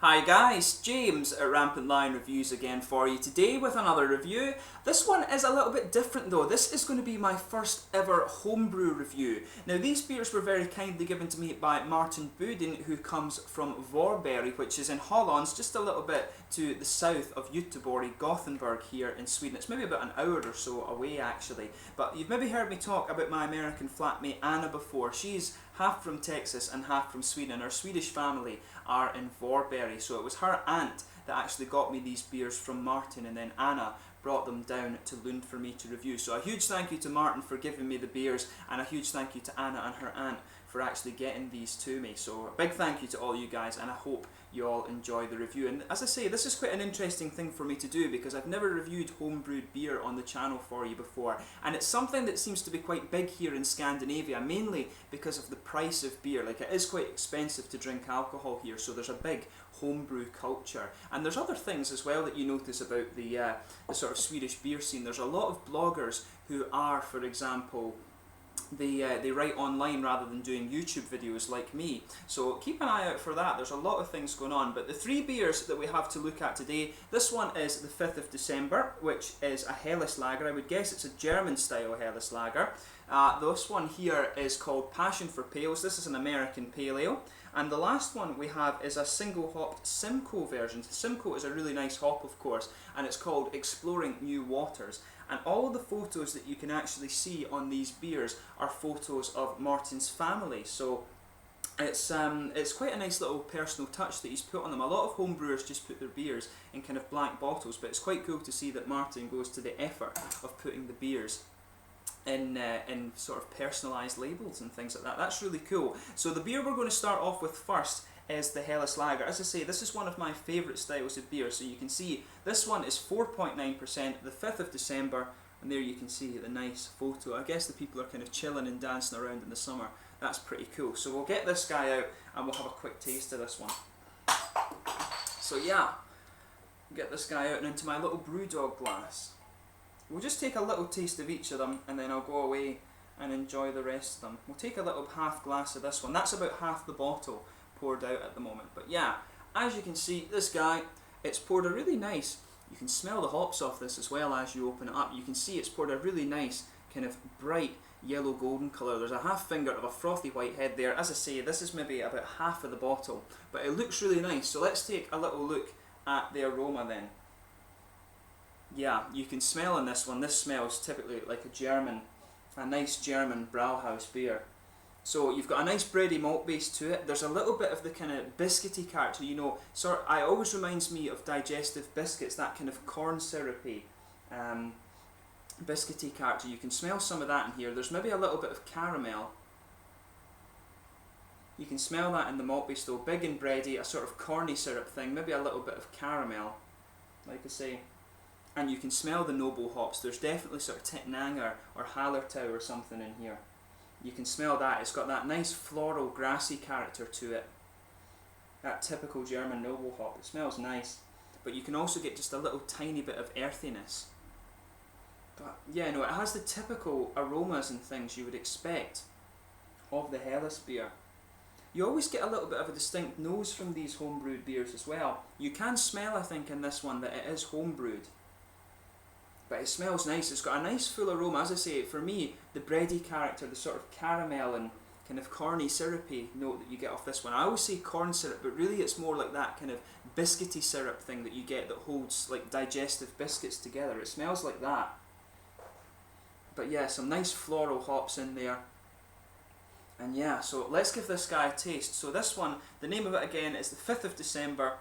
Hi guys, James at RampantLionReviews again for you today with another review. This one is a little bit different though. This is going to be my first ever homebrew review. Now these beers were very kindly given to me by Martin Bodin, who comes from Varberg, which is in Hallands, just a little bit to the south of Göteborg, Gothenburg here in Sweden. It's maybe about an hour or so away actually. But you've maybe heard me talk about my American flatmate Anna before. She's half from Texas and half from Sweden. Our Swedish family are in Varberg, so it was her aunt that actually got me these beers from Martin, and then Anna brought them down to Lund for me to review. So a huge thank you to Martin for giving me the beers, and a huge thank you to Anna and her aunt for actually getting these to me. So a big thank you to all you guys, and I hope you all enjoy the review. And as I say, this is quite an interesting thing for me to do because I've never reviewed homebrewed beer on the channel for you before, and it's something that seems to be quite big here in Scandinavia, mainly because of the price of beer. Like, it is quite expensive to drink alcohol here, so there's a big homebrew culture. And there's other things as well that you notice about the sort of Swedish beer scene. There's a lot of bloggers who are, for example, they write online rather than doing YouTube videos like me. So keep an eye out for that. There's a lot of things going on. But the three beers that we have to look at today, this one is the 5th of December, which is a Hairless Lager. I would guess it's a German style Hairless Lager. This one here is called Passion for Pales. This is an American Pale Ale. And the last one we have is a single hopped Simcoe version. Simcoe is a really nice hop, of course, and it's called Exploring New Waters. And all of the photos that you can actually see on these beers are photos of Martin's family. So it's quite a nice little personal touch that he's put on them. A lot of homebrewers just put their beers in kind of black bottles, but it's quite cool to see that Martin goes to the effort of putting the beers in sort of personalised labels and things like that. That's really cool. So the beer we're going to start off with first is the Hairless Lager. As I say, this is one of my favourite styles of beer. So you can see this one is 4.9%, the 5th of December, and there you can see the nice photo. I guess the people are kind of chilling and dancing around in the summer. That's pretty cool. So we'll get this guy out and we'll have a quick taste of this one. So yeah, get this guy out and into my little brewdog glass. We'll just take a little taste of each of them and then I'll go away and enjoy the rest of them. We'll take a little half glass of this one. That's about half the bottle poured out at the moment. But yeah, as you can see, this guy, it's poured a really nice, you can smell the hops off this as well as you open it up. You can see it's poured a really nice kind of bright yellow golden colour. There's a half finger of a frothy white head there. As I say, this is maybe about half of the bottle, but it looks really nice. So let's take a little look at the aroma then. Yeah, you can smell in this one, this smells typically like a nice German Brauhaus beer. So you've got a nice bready malt base to it. There's a little bit of the kind of biscuity character, you know, it always reminds me of digestive biscuits, that kind of corn syrupy biscuity character. You can smell some of that in here. There's maybe a little bit of caramel. You can smell that in the malt base though, big and bready, a sort of corny syrup thing, maybe a little bit of caramel, like I say. And you can smell the noble hops. There's definitely sort of Tettnanger or Hallertau or something in here. You can smell that. It's got that nice floral grassy character to it. That typical German noble hop. It smells nice. But you can also get just a little tiny bit of earthiness. But yeah, no, it has the typical aromas and things you would expect of the Hairless beer. You always get a little bit of a distinct nose from these homebrewed beers as well. You can smell, I think, in this one that it is homebrewed. But it smells nice. It's got a nice full aroma. As I say, for me, the bready character, the sort of caramel and kind of corny syrupy note that you get off this one. I always say corn syrup, but really it's more like that kind of biscuity syrup thing that you get that holds like digestive biscuits together. It smells like that. But yeah, some nice floral hops in there. And yeah, so let's give this guy a taste. So this one, the name of it again is the 5th of December,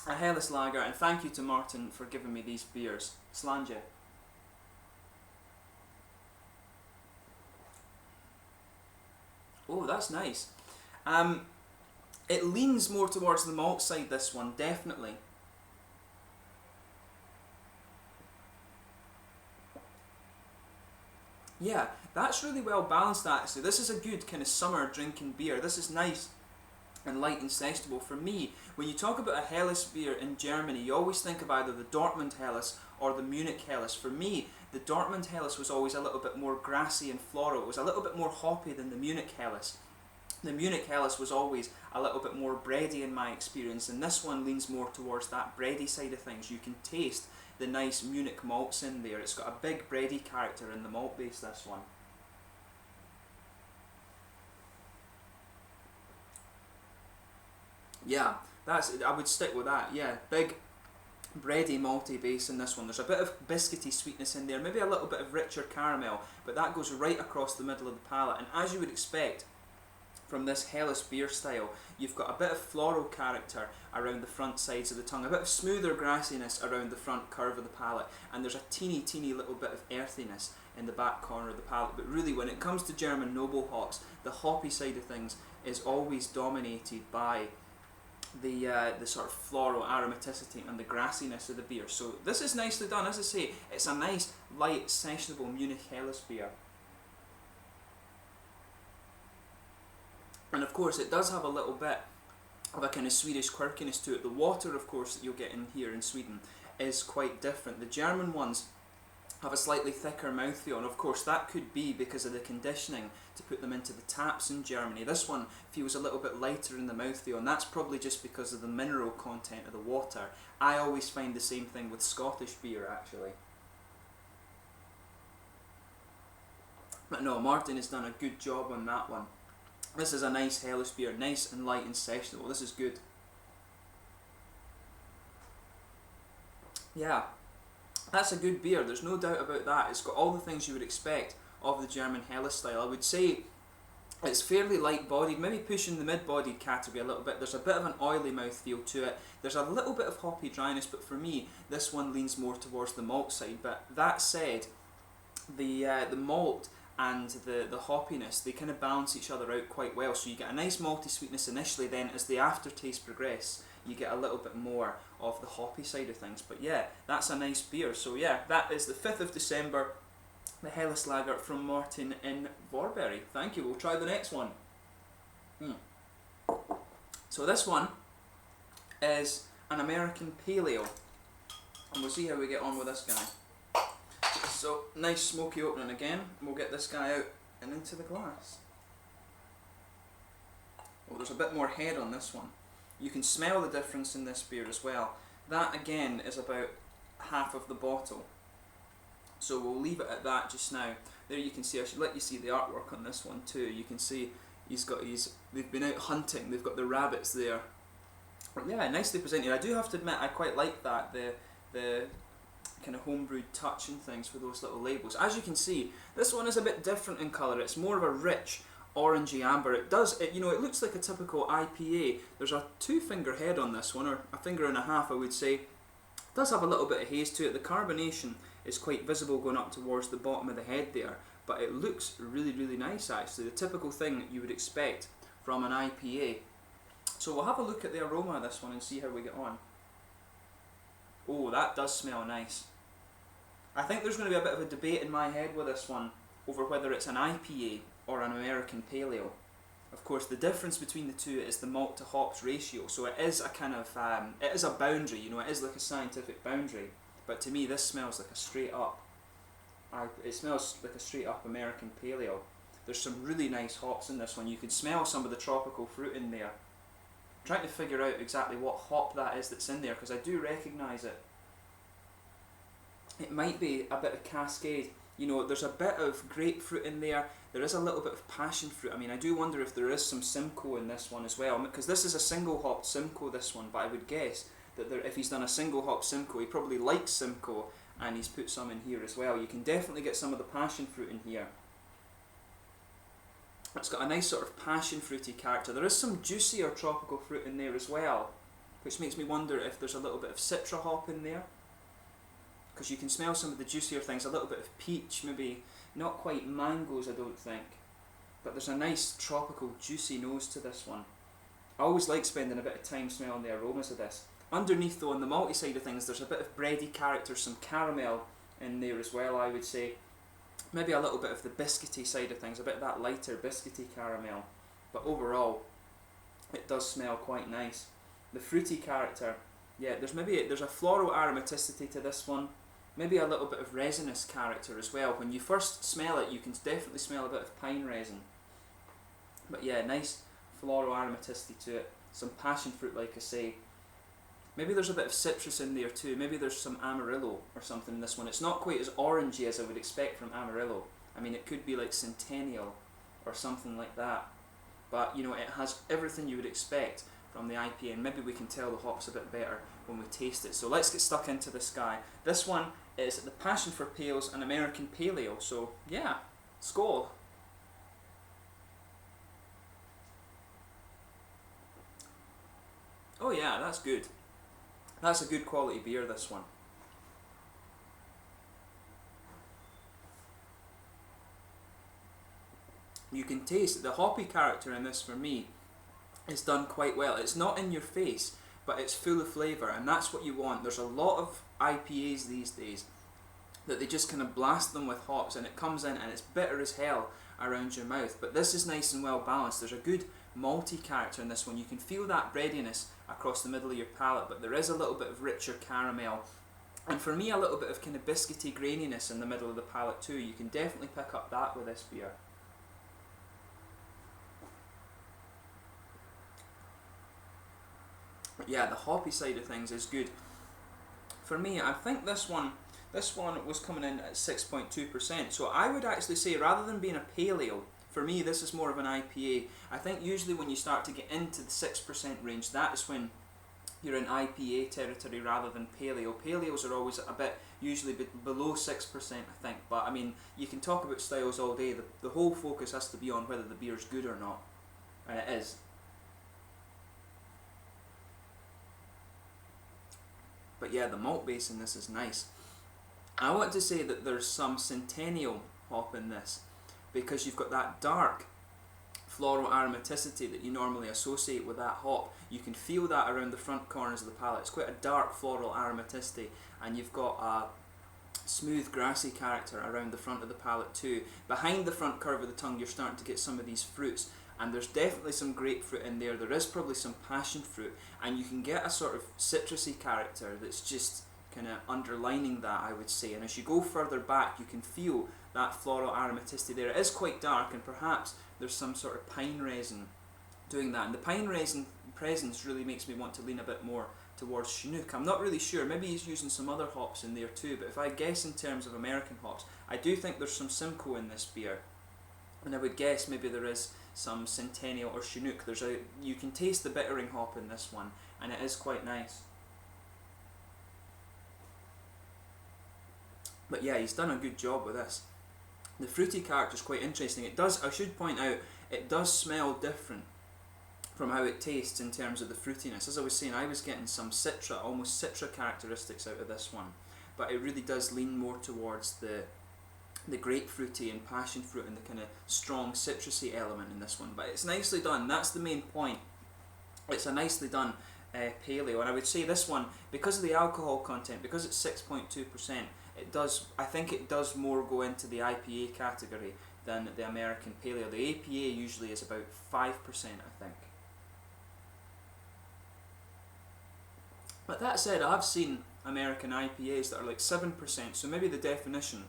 a Hairless Lager, and thank you to Martin for giving me these beers. Slange. Oh, that's nice. It leans more towards the malt side, this one, definitely. Yeah, that's really well balanced actually. This is a good kind of summer drinking beer. This is nice and light and digestible. For me, when you talk about a Helles beer in Germany, you always think of either the Dortmund Helles or the Munich Helles. For me, the Dortmund Helles was always a little bit more grassy and floral. It was a little bit more hoppy than the Munich Helles. The Munich Helles was always a little bit more bready in my experience, and this one leans more towards that bready side of things. You can taste the nice Munich malts in there. It's got a big bready character in the malt base, this one. Yeah, I would stick with that. Yeah, big bready malty base in this one. There's a bit of biscuity sweetness in there, maybe a little bit of richer caramel, but that goes right across the middle of the palate. And as you would expect from this Helles beer style, you've got a bit of floral character around the front sides of the tongue, a bit of smoother grassiness around the front curve of the palate, and there's a teeny little bit of earthiness in the back corner of the palate. But really, when it comes to German noble hops, the hoppy side of things is always dominated by the sort of floral aromaticity and the grassiness of the beer. So this is nicely done. As I say, it's a nice, light, sessionable Munich Helles beer. And of course it does have a little bit of a kind of Swedish quirkiness to it. The water, of course, that you'll get in here in Sweden is quite different. The German ones have a slightly thicker mouthfeel, and of course that could be because of the conditioning to put them into the taps in Germany. This one feels a little bit lighter in the mouthfeel, and that's probably just because of the mineral content of the water. I always find the same thing with Scottish beer, actually. But no, Martin has done a good job on that one. This is a nice Helles beer, nice and light and sessionable. This is good. Yeah. That's a good beer, there's no doubt about that. It's got all the things you would expect of the German Helles style. I would say it's fairly light bodied, maybe pushing the mid bodied category a little bit. There's a bit of an oily mouthfeel to it. There's a little bit of hoppy dryness, but for me, this one leans more towards the malt side. But that said, the malt and the hoppiness, they kind of balance each other out quite well. So you get a nice malty sweetness initially, then as the aftertaste progresses, you get a little bit more of the hoppy side of things. But yeah, that's a nice beer. So yeah, that is the 5th of December, the Hairless Lager from Martin in Varberg. Thank you. We'll try the next one. So this one is an American Pale Ale, and we'll see how we get on with this guy. So nice smoky opening again, and we'll get this guy out and into the glass. Oh, there's a bit more head on this one. You can smell the difference in this beer as well. That again is about half of the bottle. So we'll leave it at that just now. There you can see, I should let you see the artwork on this one too. You can see they've been out hunting, they've got the rabbits there. Yeah, nicely presented. I do have to admit, I quite like that, the kind of homebrewed touch and things for those little labels. As you can see, this one is a bit different in colour. It's more of a rich orangey amber. It looks like a typical IPA. There's a 2-finger head on this one, or a finger and a half I would say. It does have a little bit of haze to it. The carbonation is quite visible going up towards the bottom of the head there, but it looks really nice actually. The typical thing that you would expect from an IPA. So we'll have a look at the aroma of this one and see how we get on. Oh, that does smell nice. I think there's going to be a bit of a debate in my head with this one over whether it's an IPA or an American Pale Ale. Of course, the difference between the two is the malt to hops ratio. So it is a kind of, it is a boundary, it is like a scientific boundary. But to me, this smells like a straight up, it smells like a straight up American Pale Ale. There's some really nice hops in this one. You can smell some of the tropical fruit in there. I'm trying to figure out exactly what hop that is that's in there, because I do recognise it. It might be a bit of Cascade. There's a bit of grapefruit in there. There is a little bit of passion fruit. I mean, I do wonder if there is some Simcoe in this one as well, because this is a single hop Simcoe, this one, but I would guess that if he's done a single hop Simcoe, he probably likes Simcoe, and he's put some in here as well. You can definitely get some of the passion fruit in here. It's got a nice sort of passion fruity character. There is some juicier tropical fruit in there as well, which makes me wonder if there's a little bit of citra hop in there, because you can smell some of the juicier things, a little bit of peach, maybe not quite mangoes I don't think, but there's a nice tropical juicy nose to this one. I always like spending a bit of time smelling the aromas of this. Underneath though, on the malty side of things, there's a bit of bready character, some caramel in there as well I would say. Maybe a little bit of the biscuity side of things, a bit of that lighter biscuity caramel. But overall, it does smell quite nice. The fruity character, yeah, there's a floral aromaticity to this one. Maybe a little bit of resinous character as well. When you first smell it, you can definitely smell a bit of pine resin. But yeah, nice floral aromaticity to it, some passion fruit like I say. Maybe there's a bit of citrus in there too, maybe there's some Amarillo or something in this one. It's not quite as orangey as I would expect from Amarillo. I mean, it could be like Centennial or something like that. But, you know, it has everything you would expect from the IPA, and maybe we can tell the hops a bit better when we taste it. So let's get stuck into this guy. This one is the Passion for Pales, an American Pale Ale. So, yeah, skål. Oh yeah, that's good. That's a good quality beer, this one. You can taste the hoppy character in this for me is done quite well. It's not in your face, but it's full of flavour, and that's what you want. There's a lot of IPAs these days that they just kind of blast them with hops and it comes in and it's bitter as hell around your mouth. But this is nice and well balanced. There's a good malty character in this one. You can feel that breadiness across the middle of your palate, but there is a little bit of richer caramel. And for me, a little bit of kind of biscuity graininess in the middle of the palate too. You can definitely pick up that with this beer. But yeah, the hoppy side of things is good. For me, I think this one was coming in at 6.2%. So I would actually say, rather than being a pale ale, for me this is more of an IPA. I think usually when you start to get into the 6% range, that is when you're in IPA territory rather than pale ale. Pale ales are always a bit, usually below 6%, I think. But I mean, you can talk about styles all day. The whole focus has to be on whether the beer's good or not. And it is. But yeah, the malt base in this is nice. I want to say that there's some Centennial hop in this, because you've got that dark floral aromaticity that you normally associate with that hop. You can feel that around the front corners of the palate. It's quite a dark floral aromaticity, and you've got a smooth grassy character around the front of the palate too. Behind the front curve of the tongue, you're starting to get some of these fruits, and there's definitely some grapefruit in there. There is probably some passion fruit, and you can get a sort of citrusy character that's just kind of underlining that, I would say. And as you go further back, you can feel that floral aromaticity there. It is quite dark, and perhaps there's some sort of pine resin doing that. And the pine resin presence really makes me want to lean a bit more towards Chinook. I'm not really sure. Maybe he's using some other hops in there too, but if I guess in terms of American hops, I do think there's some Simcoe in this beer. And I would guess maybe there is some Centennial or Chinook. You can taste the bittering hop in this one, and it is quite nice. But yeah, he's done a good job with this. The fruity character is quite interesting. It does, I should point out, it does smell different from how it tastes in terms of the fruitiness. As I was saying, I was getting some citra, almost citra characteristics out of this one, but it really does lean more towards the grapefruity and passion fruit and the kind of strong citrusy element in this one. But it's nicely done. That's the main point. It's a nicely done pale ale, and I would say this one, because of the alcohol content, because it's 6.2%, I think it does more go into the IPA category than the American pale ale. The APA usually is about 5%, I think. But that said, I've seen American IPAs that are like 7%, so maybe the definition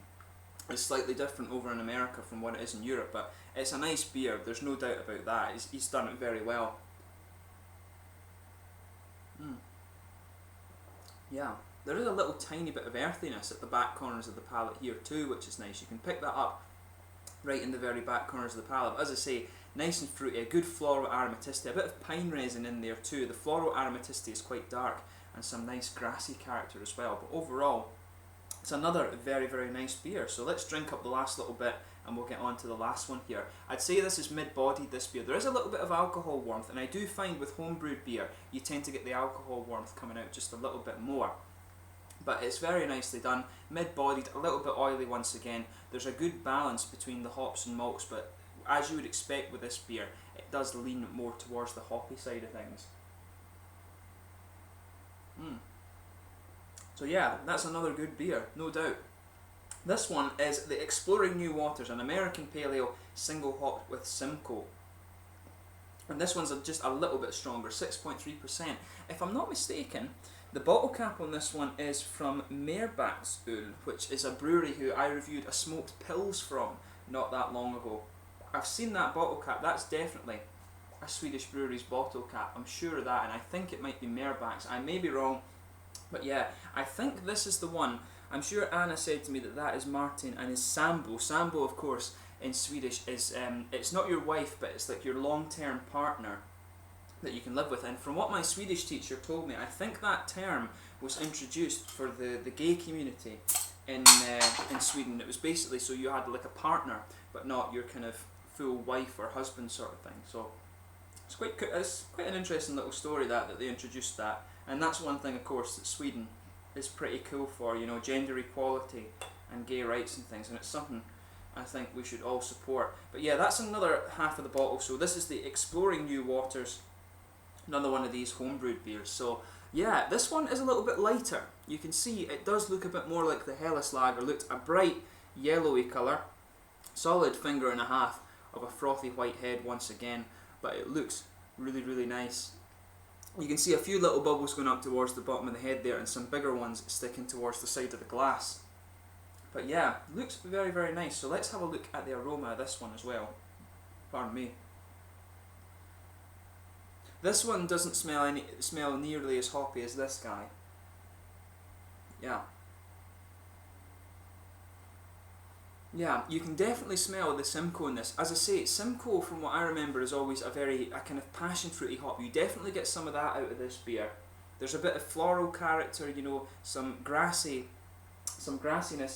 is slightly different over in America from what it is in Europe, but it's a nice beer, there's no doubt about that. He's done it very well. Yeah, there is a little tiny bit of earthiness at the back corners of the palate here too, which is nice. You can pick that up right in the very back corners of the palate. But as I say, nice and fruity, a good floral aromaticity, a bit of pine resin in there too. The floral aromaticity is quite dark, and some nice grassy character as well. But overall, it's another very, very nice beer. So let's drink up the last little bit and we'll get on to the last one here. I'd say this is mid-bodied, this beer. There is a little bit of alcohol warmth, and I do find with homebrewed beer, you tend to get the alcohol warmth coming out just a little bit more. But it's very nicely done, mid-bodied, a little bit oily once again. There's a good balance between the hops and malts, but as you would expect with this beer, it does lean more towards the hoppy side of things. So yeah, that's another good beer, no doubt. This one is the Exploring New Waters, an American Pale Ale, single hopped with Simcoe. And this one's just a little bit stronger, 6.3%. If I'm not mistaken, the bottle cap on this one is from Meerbachsöl, which is a brewery who I reviewed a smoked pills from not that long ago. I've seen that bottle cap, that's definitely a Swedish brewery's bottle cap. I'm sure of that, and I think it might be Merbach's. I may be wrong, but yeah, I think this is the one. I'm sure Anna said to me that that is Martin and his Sambo. Sambo, of course, in Swedish is, it's not your wife, but it's like your long-term partner that you can live with. And from what my Swedish teacher told me, I think that term was introduced for the gay community in Sweden. It was basically so you had like a partner, but not your kind of full wife or husband sort of thing. So it's quite an interesting little story that they introduced that. And that's one thing, of course, that Sweden is pretty cool for, you know, gender equality and gay rights and things, and it's something I think we should all support. But yeah, that's another half of the bottle. So this is the Exploring New Waters, another one of these homebrewed beers. So yeah, this one is a little bit lighter. You can see it does look a bit more like the Hairless Lager. Looked a bright yellowy colour, solid finger and a half of a frothy white head once again, but it looks really, really nice. You can see a few little bubbles going up towards the bottom of the head there, and some bigger ones sticking towards the side of the glass. But yeah, looks very, very nice. So let's have a look at the aroma of this one as well. Pardon me. This one doesn't smell nearly as hoppy as this guy. Yeah. Yeah, you can definitely smell the Simcoe in this. As I say, Simcoe, from what I remember, is always a kind of passion fruity hop. You definitely get some of that out of this beer. There's a bit of floral character, you know, some grassiness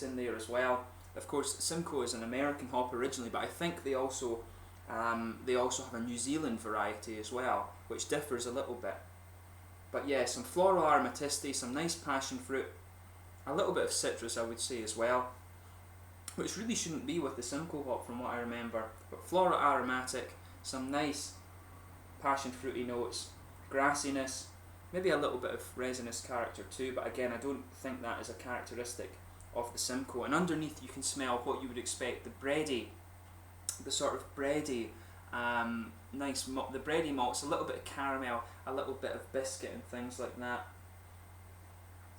in there as well. Of course, Simcoe is an American hop originally, but I think they also have a New Zealand variety as well, which differs a little bit. But yeah, some floral aromaticity, some nice passion fruit, a little bit of citrus, I would say, as well, which really shouldn't be with the Simcoe hop from what I remember. But floral aromatic, some nice passion fruity notes, grassiness, maybe a little bit of resinous character too, but again, I don't think that is a characteristic of the Simcoe. And underneath you can smell what you would expect, the sort of bready, the bready malts, a little bit of caramel, a little bit of biscuit and things like that.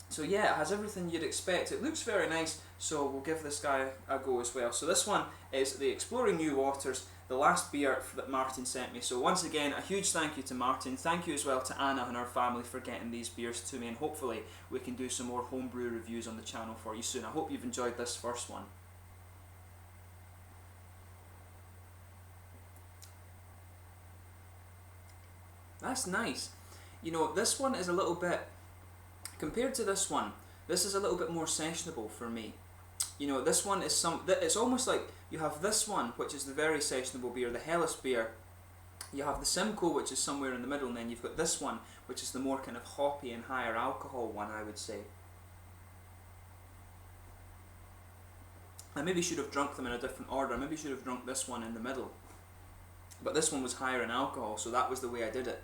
So yeah, it has everything you'd expect. It looks very nice, so we'll give this guy a go as well. So this one is the Exploring New Waters, the last beer that Martin sent me. So once again, a huge thank you to Martin. Thank you as well to Anna and her family for getting these beers to me, and hopefully we can do some more homebrew reviews on the channel for you soon. I hope you've enjoyed this first one. That's nice. You know, this one is a little bit, compared to this one, this is a little bit more sessionable for me. You know, this one is it's almost like you have this one, which is the very sessionable beer, the Hellas beer. You have the Simcoe, which is somewhere in the middle, and then you've got this one, which is the more kind of hoppy and higher alcohol one, I would say. I maybe should have drunk them in a different order. I maybe should have drunk this one in the middle. But this one was higher in alcohol, so that was the way I did it.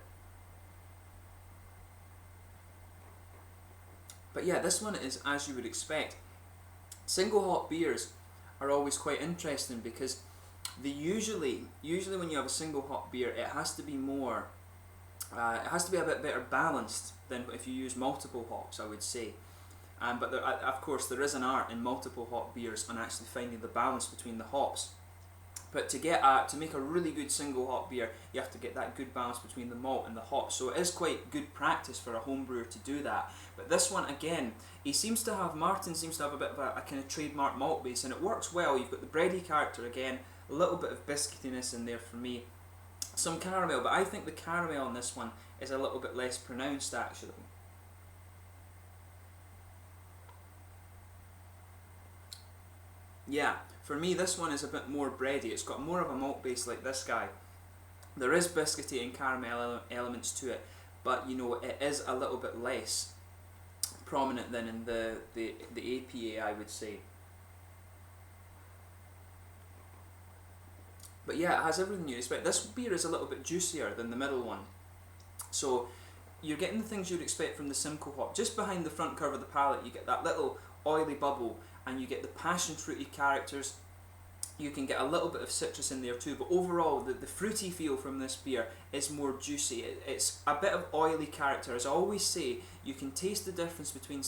But yeah, this one is as you would expect. Single hop beers are always quite interesting because they usually when you have a single hop beer, it has to be more, it has to be a bit better balanced than if you use multiple hops, I would say. But there, of course, there is an art in multiple hop beers on actually finding the balance between the hops. But to make a really good single hop beer, you have to get that good balance between the malt and the hops. So it is quite good practice for a home brewer to do that. But this one, again, Martin seems to have a bit of a kind of trademark malt base, and it works well. You've got the bready character again, a little bit of biscuitiness in there for me, some caramel, but I think the caramel on this one is a little bit less pronounced actually. Yeah, for me this one is a bit more bready. It's got more of a malt base like this guy. There is biscuity and caramel elements to it, but you know, it is a little bit less prominent than in the APA, I would say. But yeah, it has everything you expect. This beer is a little bit juicier than the middle one. So you're getting the things you'd expect from the Simcoe hop. Just behind the front curve of the palate, you get that little oily bubble, and you get the passion fruity characters. You can get a little bit of citrus in there too, but overall the fruity feel from this beer is more juicy. It's a bit of oily character. As I always say, you can taste the difference between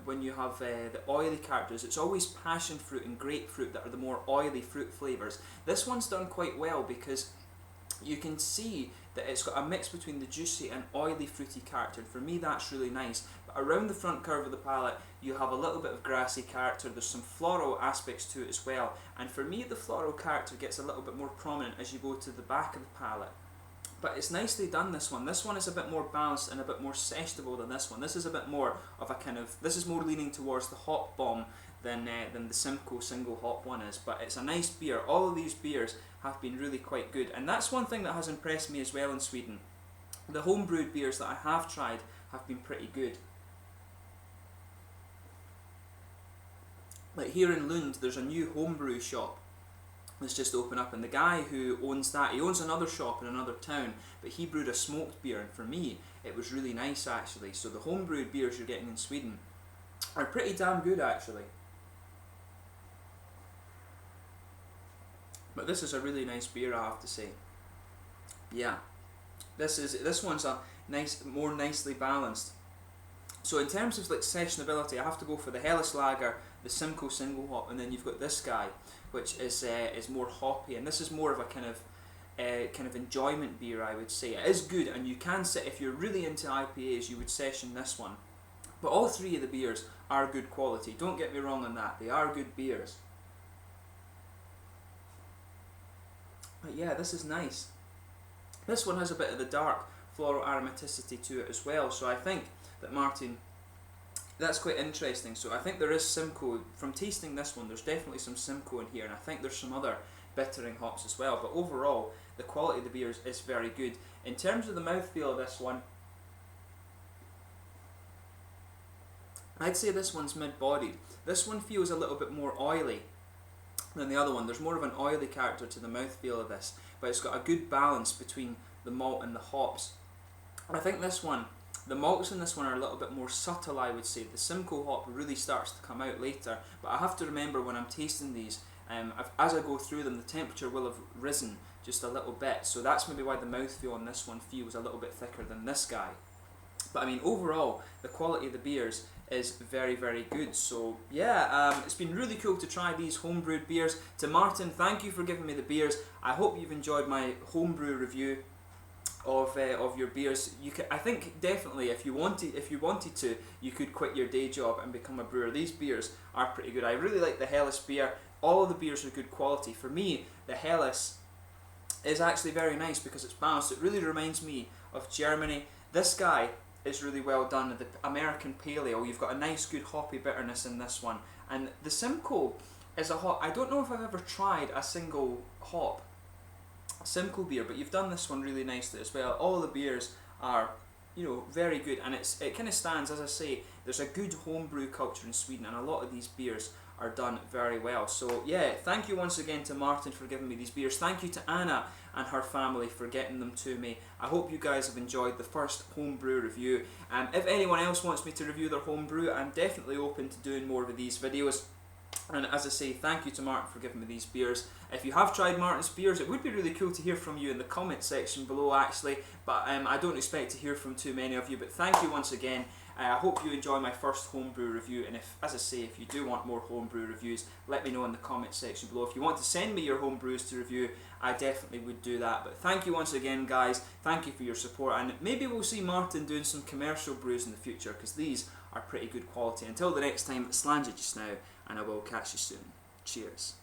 when you have the oily characters. It's always passion fruit and grapefruit that are the more oily fruit flavours. This one's done quite well because you can see that it's got a mix between the juicy and oily fruity character, and for me that's really nice. But around the front curve of the palate you have a little bit of grassy character, there's some floral aspects to it as well, and for me the floral character gets a little bit more prominent as you go to the back of the palate. But it's nicely done, this one. This one is a bit more balanced and a bit more sessionable than this one. This is a bit more of a kind of, this is more leaning towards the hop bomb than the Simcoe single hop one is. But it's a nice beer. All of these beers have been really quite good. And that's one thing that has impressed me as well in Sweden. The homebrewed beers that I have tried have been pretty good. Like here in Lund, there's a new homebrew shop that's just opened up, and the guy who owns that, he owns another shop in another town, but he brewed a smoked beer, and for me it was really nice actually. So the homebrewed beers you're getting in Sweden are pretty damn good actually. But this is a really nice beer, I have to say. Yeah, this one's a nice, more nicely balanced. So in terms of like sessionability, I have to go for the Hairless Lager, the Simcoe single hop, and then you've got this guy, which is more hoppy, and this is more of a kind of enjoyment beer, I would say. It is good, and you can sit, if you're really into IPAs, you would session this one. But all three of the beers are good quality. Don't get me wrong on that. They are good beers. But yeah, this is nice. This one has a bit of the dark floral aromaticity to it as well, so I think that Martin, that's quite interesting. So I think there is Simcoe, from tasting this one, there's definitely some Simcoe in here, and I think there's some other bittering hops as well, but overall the quality of the beers is very good. In terms of the mouthfeel of this one, I'd say this one's mid-bodied. This one feels a little bit more oily than the other one. There's more of an oily character to the mouthfeel of this, but it's got a good balance between the malt and the hops. I think this one, the malts in this one are a little bit more subtle, I would say. The Simcoe hop really starts to come out later, but I have to remember when I'm tasting these, as I go through them, the temperature will have risen just a little bit, so that's maybe why the mouthfeel on this one feels a little bit thicker than this guy. But I mean, overall, the quality of the beers is very, very good. So yeah, it's been really cool to try these homebrewed beers. To Martin, thank you for giving me the beers. I hope you've enjoyed my homebrew review of your beers. I think definitely if you wanted to, you could quit your day job and become a brewer. These beers are pretty good. I really like the Hairless beer. All of the beers are good quality. For me, the Hairless is actually very nice because it's balanced. It really reminds me of Germany. This guy is really well done. The American Pale Ale, you've got a nice good hoppy bitterness in this one. And the Simcoe is a hop. I don't know if I've ever tried a single hop Simcoe beer, but you've done this one really nicely as well. All the beers are, you know, very good, and it kind of stands, as I say, there's a good homebrew culture in Sweden, and a lot of these beers are done very well. So yeah, thank you once again to Martin for giving me these beers. Thank you to Anna and her family for getting them to me. I hope you guys have enjoyed the first homebrew review. If anyone else wants me to review their homebrew, I'm definitely open to doing more of these videos. And as I say, thank you to Martin for giving me these beers. If you have tried Martin's beers, it would be really cool to hear from you in the comment section below actually, but I don't expect to hear from too many of you, but thank you once again. I hope you enjoy my first homebrew review, and if, as I say, if you do want more homebrew reviews, let me know in the comment section below. If you want to send me your homebrews to review, I definitely would do that. But thank you once again, guys. Thank you for your support, and maybe we'll see Martin doing some commercial brews in the future, because these are pretty good quality. Until the next time, Slange just now, and I will catch you soon. Cheers.